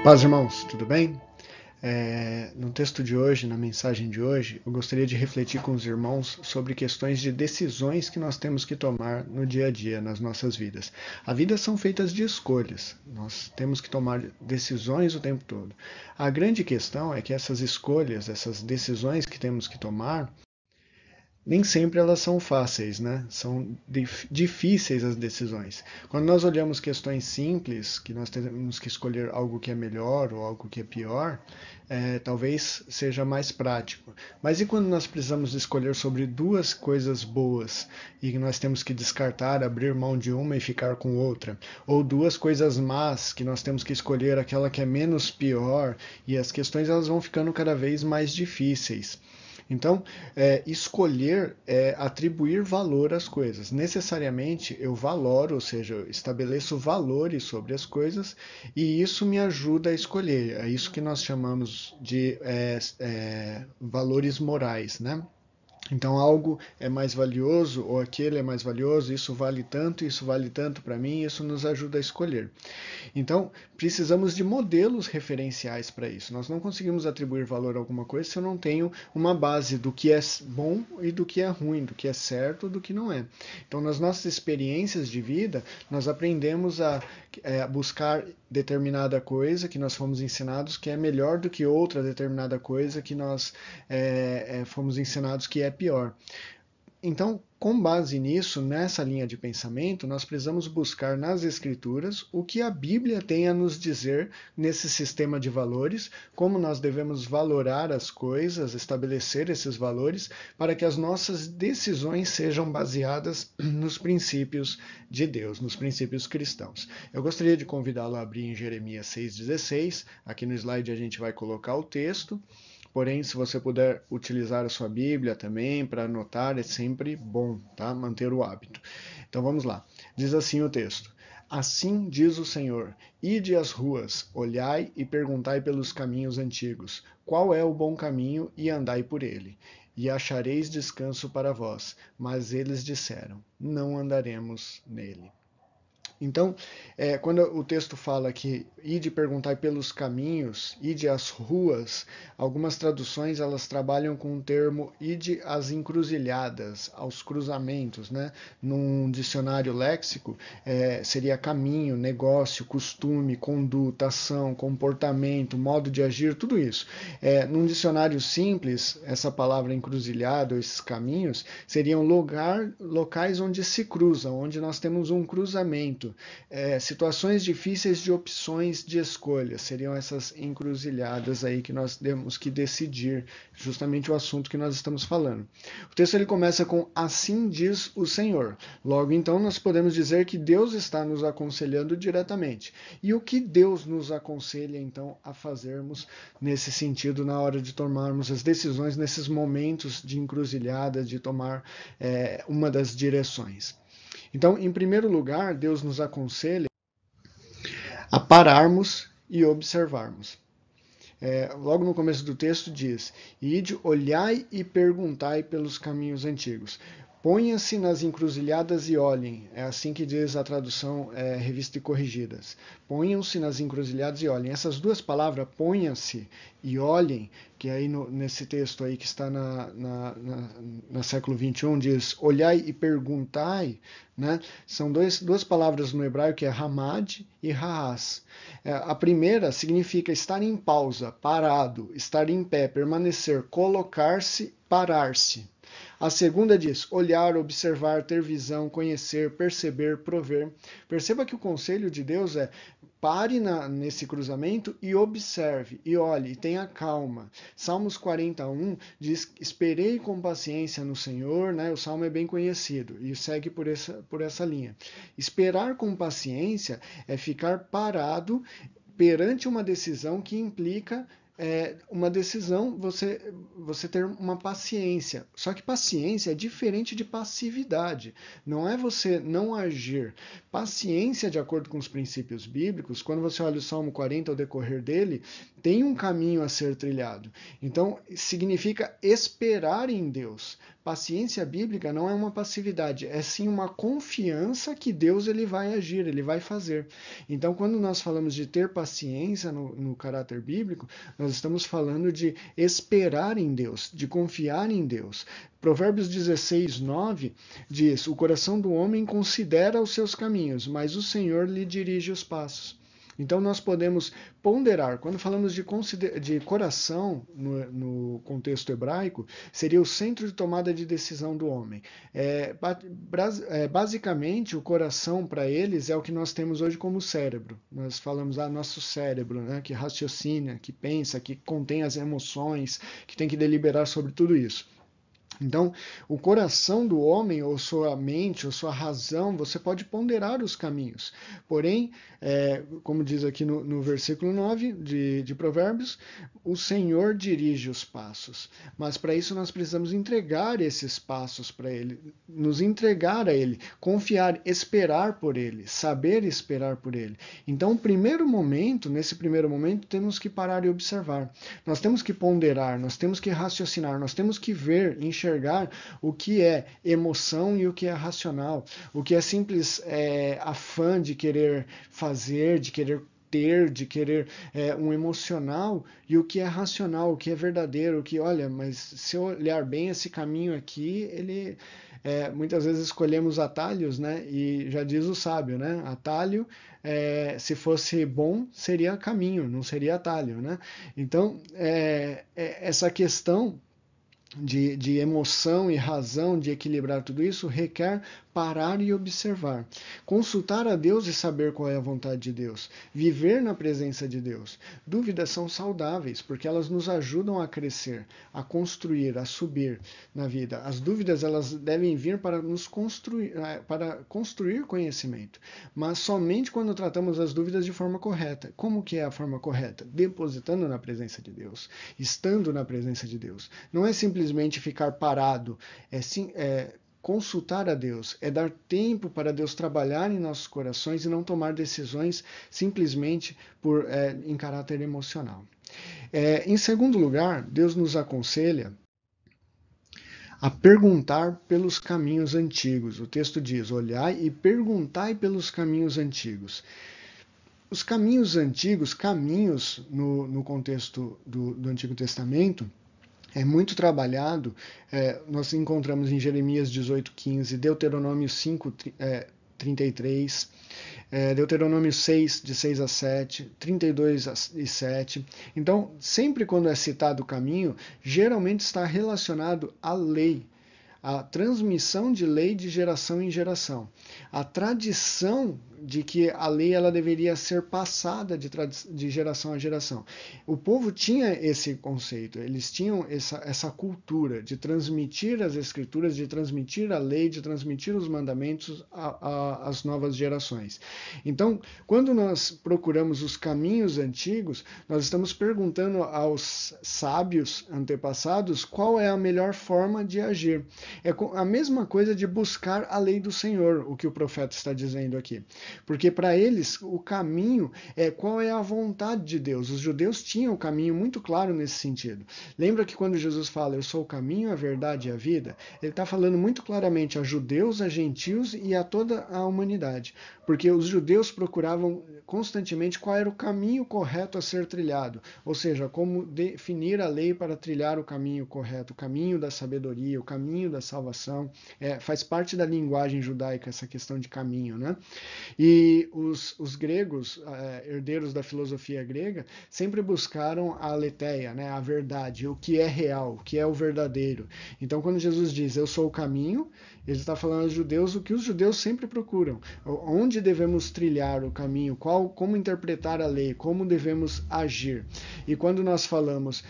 Paz, irmãos, tudo bem? No texto de hoje, na mensagem de hoje, eu gostaria de refletir com os irmãos sobre questões de decisões que nós temos que tomar no dia a dia, nas nossas vidas. A vida são feitas de escolhas, nós temos que tomar decisões o tempo todo. A grande questão é que essas escolhas, essas decisões que temos que tomar, nem sempre elas são fáceis, né? São difíceis as decisões. Quando nós olhamos questões simples, que nós temos que escolher algo que é melhor ou algo que é pior, talvez seja mais prático. Mas e quando nós precisamos escolher sobre duas coisas boas e que nós temos que descartar, abrir mão de uma e ficar com outra? Ou duas coisas más que nós temos que escolher aquela que é menos pior, e as questões elas vão ficando cada vez mais difíceis. Então, escolher é atribuir valor às coisas. Necessariamente eu valoro, ou seja, eu estabeleço valores sobre as coisas e isso me ajuda a escolher. É isso que nós chamamos de valores morais, né? Então algo é mais valioso ou aquele é mais valioso, isso vale tanto para mim, isso nos ajuda a escolher. Então, precisamos de modelos referenciais para isso. Nós não conseguimos atribuir valor a alguma coisa se eu não tenho uma base do que é bom e do que é ruim, do que é certo e do que não é. Então, nas nossas experiências de vida, nós aprendemos a buscar determinada coisa que nós fomos ensinados que é melhor do que outra determinada coisa que nós fomos ensinados que é pior. Então, com base nisso, nessa linha de pensamento, nós precisamos buscar nas Escrituras o que a Bíblia tem a nos dizer nesse sistema de valores, como nós devemos valorar as coisas, estabelecer esses valores, para que as nossas decisões sejam baseadas nos princípios de Deus, nos princípios cristãos. Eu gostaria de convidá-lo a abrir em Jeremias 6,16. Aqui no slide a gente vai colocar o texto. Porém, se você puder utilizar a sua Bíblia também para anotar, é sempre bom, tá? Manter o hábito. Então vamos lá. Diz assim o texto: Assim diz o Senhor: Ide às ruas, olhai e perguntai pelos caminhos antigos, qual é o bom caminho, e andai por ele. E achareis descanso para vós. Mas eles disseram: Não andaremos nele. Então, quando o texto fala que ide perguntar pelos caminhos, ide às ruas, algumas traduções elas trabalham com o termo ide às encruzilhadas, aos cruzamentos, né? Num dicionário léxico, seria caminho, negócio, costume, conduta, ação, comportamento, modo de agir, tudo isso. Num dicionário simples, essa palavra encruzilhada, ou esses caminhos, seriam locais onde se cruzam, onde nós temos um cruzamento. Situações difíceis de opções de escolha, seriam essas encruzilhadas aí que nós temos que decidir, justamente o assunto que nós estamos falando. O texto ele começa com assim diz o Senhor. Logo então nós podemos dizer que Deus está nos aconselhando diretamente. E o que Deus nos aconselha então a fazermos nesse sentido na hora de tomarmos as decisões nesses momentos de encruzilhada, de tomar uma das direções? Então, em primeiro lugar, Deus nos aconselha a pararmos e observarmos. Logo no começo do texto diz: Ide, olhai e perguntai pelos caminhos antigos. Ponha-se nas encruzilhadas e olhem. É assim que diz a tradução Revista e Corrigidas. Ponham-se nas encruzilhadas e olhem. Essas duas palavras, ponha-se e olhem, que aí nesse texto aí que está na século XXI diz olhai e perguntai, né? São duas palavras no hebraico que é hamad e haas. A primeira significa estar em pausa, parado, estar em pé, permanecer, colocar-se, parar-se. A segunda diz olhar, observar, ter visão, conhecer, perceber, prover. Perceba que o conselho de Deus é pare nesse cruzamento e observe, e olhe, e tenha calma. Salmos 41 diz, esperei com paciência no Senhor, né? O Salmo é bem conhecido e segue por essa linha. Esperar com paciência é ficar parado perante uma decisão que implica uma decisão, você ter uma paciência. Só que paciência é diferente de passividade. Não é você não agir. Paciência, de acordo com os princípios bíblicos, quando você olha o Salmo 40 ao decorrer dele, tem um caminho a ser trilhado. Então, significa esperar em Deus. Paciência bíblica não é uma passividade, é sim uma confiança que Deus ele vai agir, ele vai fazer. Então, quando nós falamos de ter paciência no caráter bíblico, nós estamos falando de esperar em Deus, de confiar em Deus. Provérbios 16, 9 diz: O coração do homem considera os seus caminhos, mas o Senhor lhe dirige os passos. Então nós podemos ponderar. Quando falamos de coração no contexto hebraico, seria o centro de tomada de decisão do homem. Basicamente, o coração para eles é o que nós temos hoje como cérebro. Nós falamos nosso cérebro, né, que raciocina, que pensa, que contém as emoções, que tem que deliberar sobre tudo isso. Então, o coração do homem, ou sua mente, ou sua razão, você pode ponderar os caminhos. Porém, como diz aqui no versículo 9 de Provérbios, o Senhor dirige os passos. Mas para isso nós precisamos entregar esses passos para Ele, nos entregar a Ele, confiar, esperar por Ele, saber esperar por Ele. Então, nesse primeiro momento, temos que parar e observar. Nós temos que ponderar, nós temos que raciocinar, nós temos que ver, enxergar o que é emoção e o que é racional, o que é simples afã de querer fazer, de querer ter, de querer um emocional, e o que é racional, o que é verdadeiro, o que, olha, mas se eu olhar bem esse caminho aqui, ele muitas vezes escolhemos atalhos, né? E já diz o sábio, né? Atalho, se fosse bom, seria caminho, não seria atalho, né? Então, essa questão de emoção e razão, de equilibrar tudo isso, requer parar e observar. Consultar a Deus e saber qual é a vontade de Deus. Viver na presença de Deus. Dúvidas são saudáveis, porque elas nos ajudam a crescer, a construir, a subir na vida. As dúvidas, elas devem vir para nos construir conhecimento. Mas somente quando tratamos as dúvidas de forma correta. Como que é a forma correta? Depositando na presença de Deus. Estando na presença de Deus. Não é simplesmente ficar parado. Consultar a Deus, é dar tempo para Deus trabalhar em nossos corações e não tomar decisões simplesmente em caráter emocional. Em segundo lugar, Deus nos aconselha a perguntar pelos caminhos antigos. O texto diz: olhai e perguntai pelos caminhos antigos. Os caminhos antigos, caminhos no contexto do Antigo Testamento, é muito trabalhado. Nós encontramos em Jeremias 18:15, Deuteronômio 5:33, Deuteronômio 6, de 6 a 7, 32 e 7. Então, sempre quando é citado o caminho, geralmente está relacionado à lei, a transmissão de lei de geração em geração, a tradição de que a lei ela deveria ser passada de geração a geração. O povo tinha esse conceito, eles tinham essa cultura de transmitir as escrituras, de transmitir a lei, de transmitir os mandamentos às novas gerações. Então, quando nós procuramos os caminhos antigos, nós estamos perguntando aos sábios antepassados qual é a melhor forma de agir. É a mesma coisa de buscar a lei do Senhor, o que o profeta está dizendo aqui. Porque para eles o caminho é qual é a vontade de Deus. Os judeus tinham o caminho muito claro nesse sentido. Lembra que quando Jesus fala, eu sou o caminho, a verdade e a vida, ele está falando muito claramente a judeus, a gentios e a toda a humanidade. Porque os judeus procuravam constantemente qual era o caminho correto a ser trilhado. Ou seja, como definir a lei para trilhar o caminho correto, o caminho da sabedoria, o caminho da salvação. Faz parte da linguagem judaica essa questão de caminho, né? E os gregos, herdeiros da filosofia grega, sempre buscaram a aletheia, né? A verdade, o que é real, o que é o verdadeiro. Então, quando Jesus diz, eu sou o caminho, ele está falando aos judeus o que os judeus sempre procuram. Onde devemos trilhar o caminho, como interpretar a lei, como devemos agir. E quando nós falamos,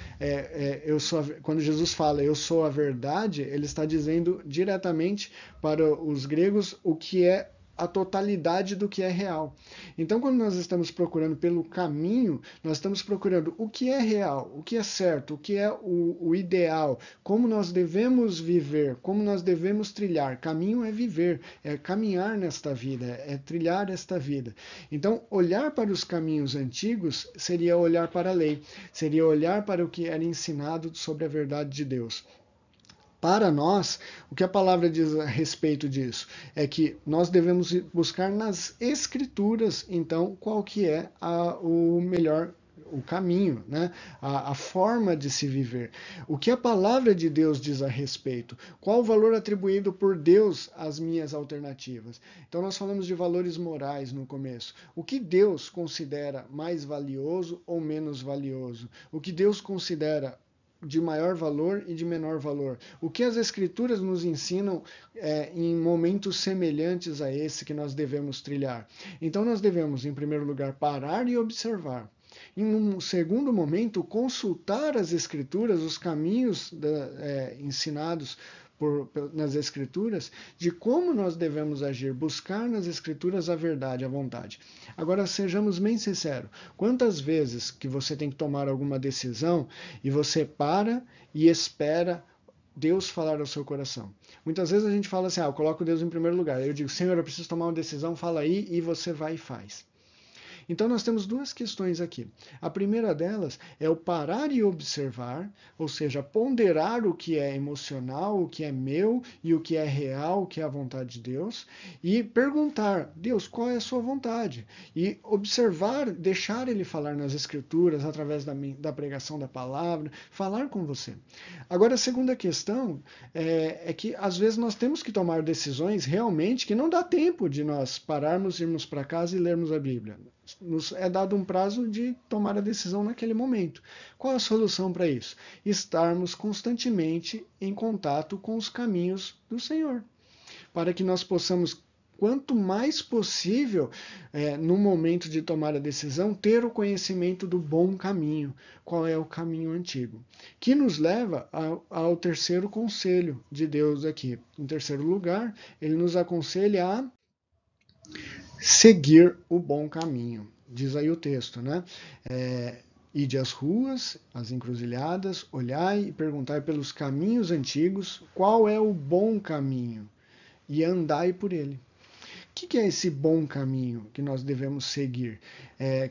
quando Jesus fala, eu sou a verdade, ele está dizendo diretamente para os gregos o que é a totalidade do que é real. Então, quando nós estamos procurando pelo caminho, nós estamos procurando o que é real, o que é certo, o que é o ideal, como nós devemos viver, como nós devemos trilhar. Caminho é viver, é caminhar nesta vida, é trilhar esta vida. Então, olhar para os caminhos antigos seria olhar para a lei, seria olhar para o que era ensinado sobre a verdade de Deus. Para nós, o que a palavra diz a respeito disso é que nós devemos buscar nas Escrituras, então, qual que é o melhor, o caminho, né? A forma de se viver. O que a palavra de Deus diz a respeito? Qual o valor atribuído por Deus às minhas alternativas? Então, nós falamos de valores morais no começo. O que Deus considera mais valioso ou menos valioso? O que Deus considera de maior valor e de menor valor. O que as Escrituras nos ensinam em momentos semelhantes a esse que nós devemos trilhar? Então, nós devemos, em primeiro lugar, parar e observar. Em um segundo momento, consultar as Escrituras, os caminhos ensinados nas Escrituras, de como nós devemos agir, buscar nas Escrituras a verdade, a vontade. Agora, sejamos bem sinceros, quantas vezes que você tem que tomar alguma decisão e você para e espera Deus falar ao seu coração? Muitas vezes a gente fala assim, eu coloco Deus em primeiro lugar. Eu digo, Senhor, eu preciso tomar uma decisão, fala aí, e você vai e faz. Então nós temos duas questões aqui. A primeira delas é o parar e observar, ou seja, ponderar o que é emocional, o que é meu e o que é real, o que é a vontade de Deus, e perguntar, Deus, qual é a sua vontade? E observar, deixar ele falar nas Escrituras, através da pregação da palavra, falar com você. Agora, a segunda questão é que às vezes nós temos que tomar decisões realmente que não dá tempo de nós pararmos, irmos para casa e lermos a Bíblia. Nos é dado um prazo de tomar a decisão naquele momento. Qual a solução para isso? Estarmos constantemente em contato com os caminhos do Senhor, para que nós possamos, quanto mais possível, no momento de tomar a decisão, ter o conhecimento do bom caminho. Qual é o caminho antigo? Que nos leva ao terceiro conselho de Deus aqui. Em terceiro lugar, ele nos aconselha a seguir o bom caminho. Diz aí o texto, né? Ide às ruas, às encruzilhadas, olhai e perguntai pelos caminhos antigos qual é o bom caminho e andai por ele. O que é esse bom caminho que nós devemos seguir,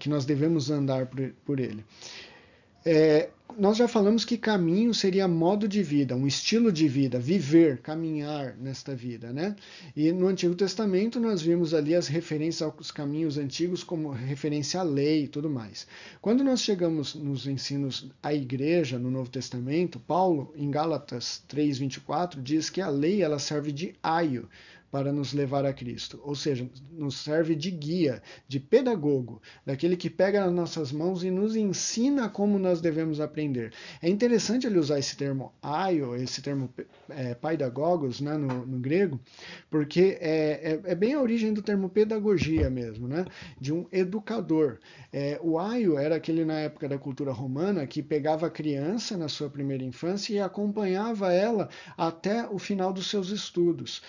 que nós devemos andar por ele? Nós já falamos que caminho seria modo de vida, um estilo de vida, viver, caminhar nesta vida, né? E no Antigo Testamento nós vimos ali as referências aos caminhos antigos como referência à lei e tudo mais. Quando nós chegamos nos ensinos à igreja no Novo Testamento, Paulo, em Gálatas 3:24, diz que a lei ela serve de aio para nos levar a Cristo, ou seja, nos serve de guia, de pedagogo, daquele que pega nas nossas mãos e nos ensina como nós devemos aprender. É interessante ele usar esse termo aio, esse termo paidagogos, né, no grego, porque é bem a origem do termo pedagogia mesmo, né, de um educador. O aio era aquele na época da cultura romana que pegava a criança na sua primeira infância e acompanhava ela até o final dos seus estudos.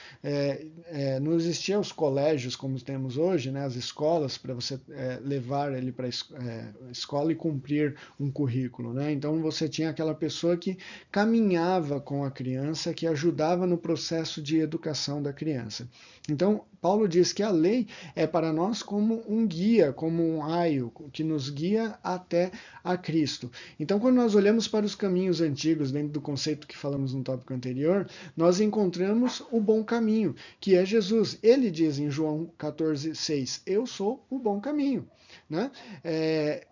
Não existiam os colégios como temos hoje, né, as escolas para você levar ele para a escola e cumprir um currículo, né? Então você tinha aquela pessoa que caminhava com a criança, que ajudava no processo de educação da criança. Então Paulo diz que a lei é para nós como um guia, como um aio, que nos guia até a Cristo. Então, quando nós olhamos para os caminhos antigos, dentro do conceito que falamos no tópico anterior, nós encontramos o bom caminho, que é Jesus. Ele diz em João 14:6, eu sou o bom caminho. Né?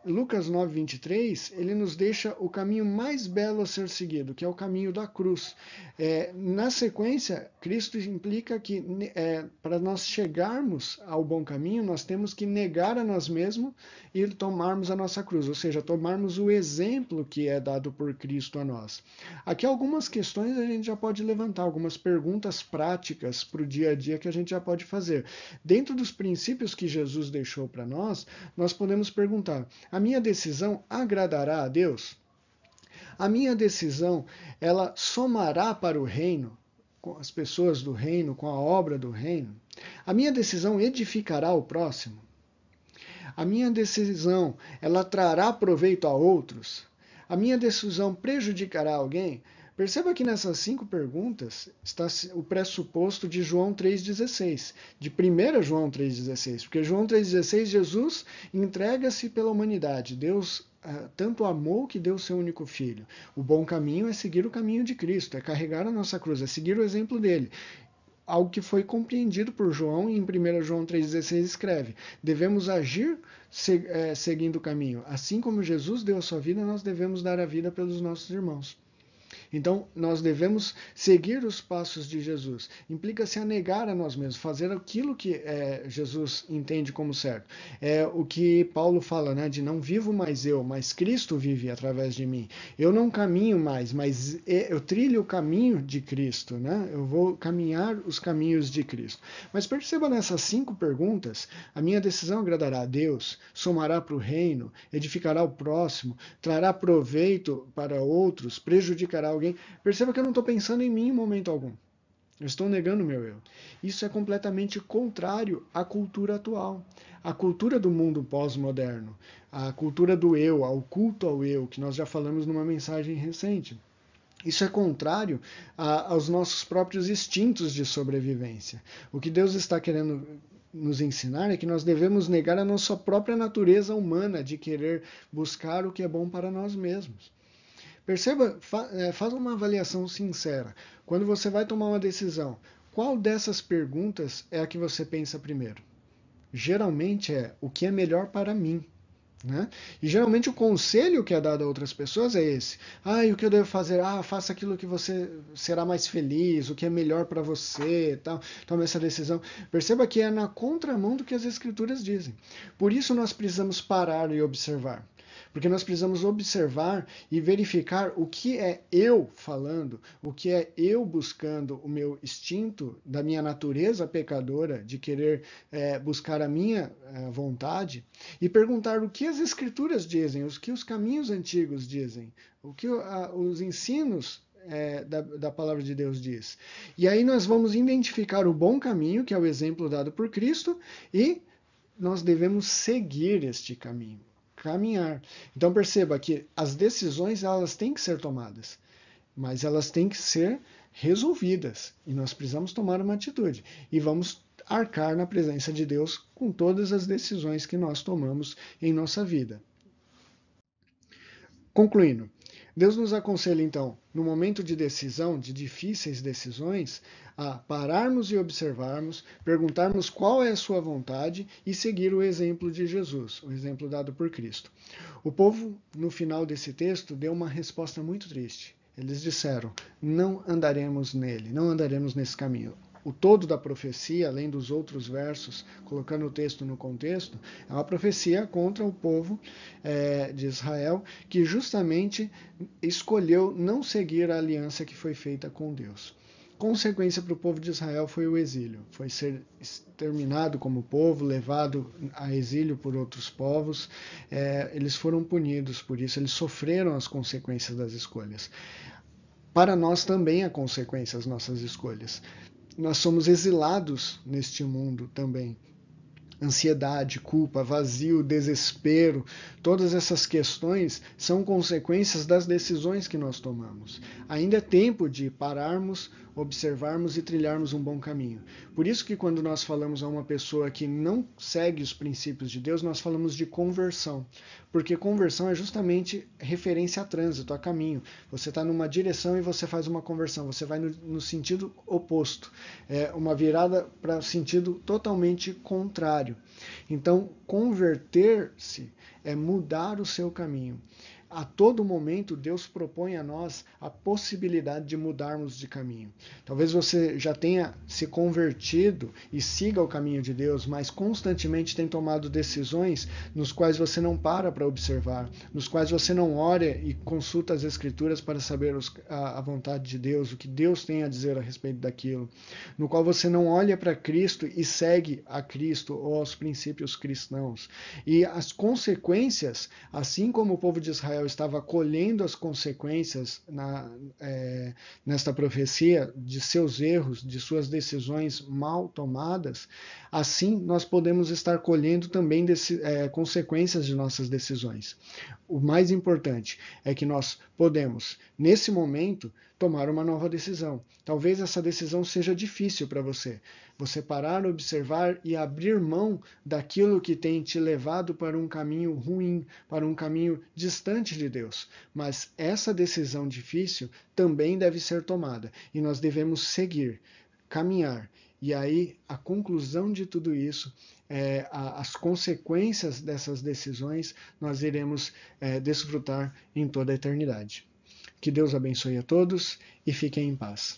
Lucas 9:23, ele nos deixa o caminho mais belo a ser seguido, que é o caminho da cruz. Na sequência, Cristo implica que para nós chegarmos ao bom caminho, nós temos que negar a nós mesmos e tomarmos a nossa cruz, ou seja, tomarmos o exemplo que é dado por Cristo a nós. Aqui algumas questões a gente já pode levantar, algumas perguntas práticas para o dia a dia que a gente já pode fazer. Dentro dos princípios que Jesus deixou para nós podemos perguntar, a minha decisão agradará a Deus? A minha decisão, ela somará para o reino? com as pessoas do reino, com a obra do reino? A minha decisão edificará o próximo? A minha decisão, ela trará proveito a outros? A minha decisão prejudicará alguém? Perceba que nessas 5 perguntas está o pressuposto de João 3,16, de 1 João 3,16, porque João 3,16, Jesus entrega-se pela humanidade. Deus tanto amou que deu seu único filho. O bom caminho é seguir o caminho de Cristo, é carregar a nossa cruz, é seguir o exemplo dele. Algo que foi compreendido por João, e em 1 João 3,16 escreve: devemos agir seguindo o caminho. Assim como Jesus deu a sua vida, nós devemos dar a vida pelos nossos irmãos. Então, nós devemos seguir os passos de Jesus. Implica-se a negar a nós mesmos, fazer aquilo que Jesus entende como certo. É o que Paulo fala, né, de não vivo mais eu, mas Cristo vive através de mim. Eu não caminho mais, mas eu trilho o caminho de Cristo, né? Eu vou caminhar os caminhos de Cristo. Mas perceba nessas 5 perguntas, a minha decisão agradará a Deus, somará para o reino, edificará o próximo, trará proveito para outros, prejudicará alguém. Perceba que eu não estou pensando em mim em momento algum. Eu estou negando o meu eu. Isso é completamente contrário à cultura atual. A cultura do mundo pós-moderno. A cultura do eu, ao culto ao eu, que nós já falamos numa mensagem recente. Isso é contrário aos nossos próprios instintos de sobrevivência. O que Deus está querendo nos ensinar é que nós devemos negar a nossa própria natureza humana de querer buscar o que é bom para nós mesmos. Perceba, faz uma avaliação sincera. Quando você vai tomar uma decisão, qual dessas perguntas é a que você pensa primeiro? Geralmente é o que é melhor para mim. Né? E geralmente o conselho que é dado a outras pessoas é esse. E o que eu devo fazer? Faça aquilo que você será mais feliz, o que é melhor para você, tal. Tome essa decisão. Perceba que é na contramão do que as escrituras dizem. Por isso nós precisamos parar e observar. Porque nós precisamos observar e verificar o que é eu falando, o que é eu buscando o meu instinto da minha natureza pecadora, de querer buscar a minha vontade, e perguntar o que as escrituras dizem, o que os caminhos antigos dizem, o que os ensinos da palavra de Deus diz. E aí nós vamos identificar o bom caminho, que é o exemplo dado por Cristo, e nós devemos seguir este caminho. Caminhar. Então perceba que as decisões elas têm que ser tomadas, mas elas têm que ser resolvidas e nós precisamos tomar uma atitude e vamos arcar na presença de Deus com todas as decisões que nós tomamos em nossa vida. Concluindo, Deus nos aconselha então, no momento de decisão, de difíceis decisões, a pararmos e observarmos, perguntarmos qual é a sua vontade e seguir o exemplo de Jesus, o exemplo dado por Cristo. O povo, no final desse texto, deu uma resposta muito triste. Eles disseram: não andaremos nele, não andaremos nesse caminho. O todo da profecia, além dos outros versos, colocando o texto no contexto, é uma profecia contra o povo de Israel, que justamente escolheu não seguir a aliança que foi feita com Deus. Consequência para o povo de Israel foi o exílio, foi ser exterminado como povo, levado a exílio por outros povos. Eles foram punidos por isso, eles sofreram as consequências das escolhas. Para nós também há consequências às nossas escolhas. Nós somos exilados neste mundo também. Ansiedade, culpa, vazio, desespero, todas essas questões são consequências das decisões que nós tomamos. Ainda é tempo de pararmos, observarmos e trilharmos um bom caminho. Por isso que quando nós falamos a uma pessoa que não segue os princípios de Deus, nós falamos de conversão. Porque conversão é justamente referência a trânsito, a caminho. Você está numa direção e você faz uma conversão, você vai no sentido oposto. É uma virada para sentido totalmente contrário. Então, converter-se é mudar o seu caminho. A todo momento, Deus propõe a nós a possibilidade de mudarmos de caminho. Talvez você já tenha se convertido e siga o caminho de Deus, mas constantemente tem tomado decisões nos quais você não para observar, nos quais você não ora e consulta as Escrituras para saber a vontade de Deus, o que Deus tem a dizer a respeito daquilo, no qual você não olha para Cristo e segue a Cristo ou aos princípios cristãos. E as consequências, assim como o povo de Israel Israel estava colhendo as consequências nesta profecia de seus erros, de suas decisões mal tomadas, assim nós podemos estar colhendo também consequências de nossas decisões. O mais importante é que nós podemos, nesse momento, tomar uma nova decisão. Talvez essa decisão seja difícil para você. Você parar, observar e abrir mão daquilo que tem te levado para um caminho ruim, para um caminho distante de Deus. Mas essa decisão difícil também deve ser tomada e nós devemos seguir, caminhar. E aí a conclusão de tudo isso, as consequências dessas decisões, nós iremos desfrutar em toda a eternidade. Que Deus abençoe a todos e fiquem em paz.